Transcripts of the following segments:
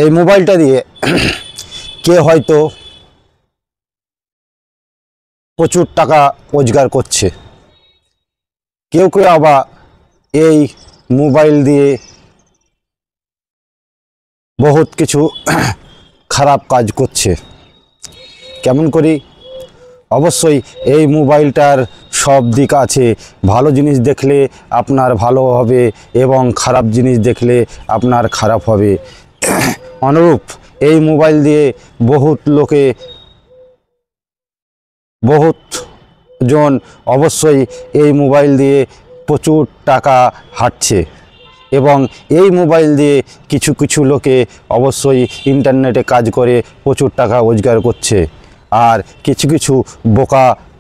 এই মোবাইলটা দিয়ে কে হয়তো প্রচুর টাকা রোজগার করছে, কেউ কেউ আবার এই মোবাইল দিয়ে বহুত কিছু খারাপ কাজ করছে। কেমন করি? অবশ্যই এই মোবাইলটার সব দিক আছে। ভালো জিনিস দেখলে আপনার ভালো হবে এবং খারাপ জিনিস দেখলে আপনার খারাপ হবে। অনুরূপ এই মোবাইল দিয়ে বহুত জন অবশ্যই এই মোবাইল দিয়ে প্রচুর টাকা হাঁটছে এবং এই মোবাইল দিয়ে কিছু কিছু লোকে অবশ্যই ইন্টারনেটে কাজ করে প্রচুর টাকা রোজগার করছে। আর কিছু কিছু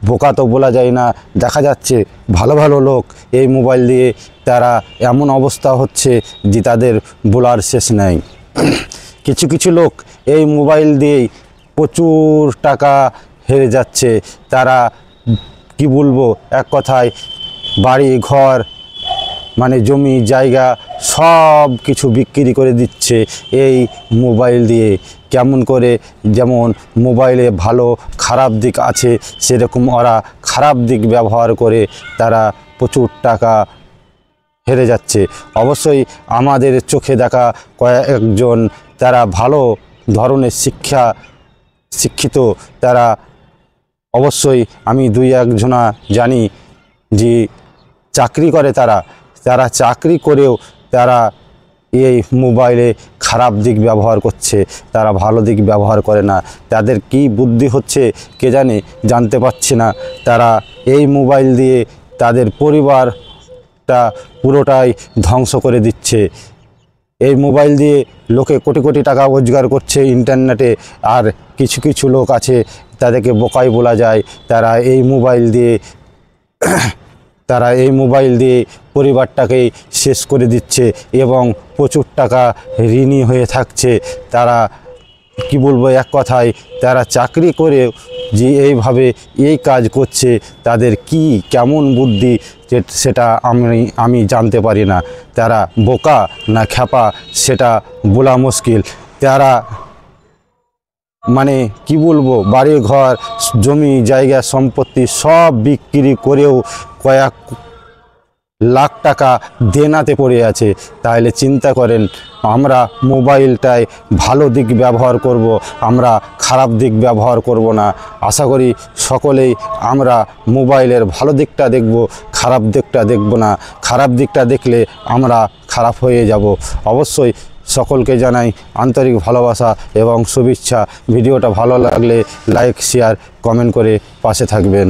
বোকা তো বলা যায় না, দেখা যাচ্ছে ভালো ভালো লোক এই মোবাইল দিয়ে তারা এমন অবস্থা হচ্ছে যে তাদের বলার শেষ নাই। কিছু কিছু লোক এই মোবাইল দিয়েই প্রচুর টাকা হেরে যাচ্ছে। তারা কি বলবো, এক কথায় বাড়ি ঘর মানে জমি জায়গা সব কিছু বিক্রি করে দিচ্ছে এই মোবাইল দিয়ে। কেমন করে? যেমন মোবাইলে ভালো খারাপ দিক আছে, সেরকম ওরা খারাপ দিক ব্যবহার করে তারা প্রচুর টাকা হেরে যাচ্ছে। অবশ্যই আমাদের চোখে দেখা কয়েকজন তারা ভালো ধরনের শিক্ষিত, তারা অবশ্যই আমি দুই একজনা জানি যে চাকরি করে, তারা চাকরি করেও তারা এই মোবাইলে খারাপ দিক ব্যবহার করছে, তারা ভালো দিক ব্যবহার করে না। তাদের কি বুদ্ধি হচ্ছে কে জানে, জানতে পারছি না। তারা এই মোবাইল দিয়ে তাদের পরিবারটা পুরোটাই ধ্বংস করে দিচ্ছে। এই মোবাইল দিয়ে লোকে কোটি কোটি টাকা রোজগার করছে ইন্টারনেটে। আর কিছু কিছু লোক আছে তাদেরকে বোকাই বলা যায়, তারা এই মোবাইল দিয়ে পরিবারটাকে শেষ করে দিচ্ছে এবং প্রচুর টাকা ঋণী হয়ে থাকছে। তারা কি বলবো, এক কথায় তারা চাকরি করে যে এইভাবে এই কাজ করছে, তাদের কি কেমন বুদ্ধি সেটা আমি জানতে পারি না। তারা বোকা না খ্যাপা সেটা বলা মুশকিল। তারা মানে কি বলবো, বাড়ি ঘর জমি জায়গা সম্পত্তি সব বিক্রি করেও কয়েক লাখ টাকা দেনাতে পড়ে আছে। তাহলে চিন্তা করেন, আমরা মোবাইলটায় ভালো দিক ব্যবহার করব, আমরা খারাপ দিক ব্যবহার করব না। আশা করি সকলেই আমরা মোবাইলের ভালো দিকটা দেখব, খারাপ দিকটা দেখব না। খারাপ দিকটা দেখলে আমরা খারাপ হয়ে যাব। অবশ্যই সকলকে জানাই আন্তরিক ভালোবাসা এবং শুভেচ্ছা। ভিডিওটা ভালো লাগলে লাইক শেয়ার কমেন্ট করে পাশে থাকবেন।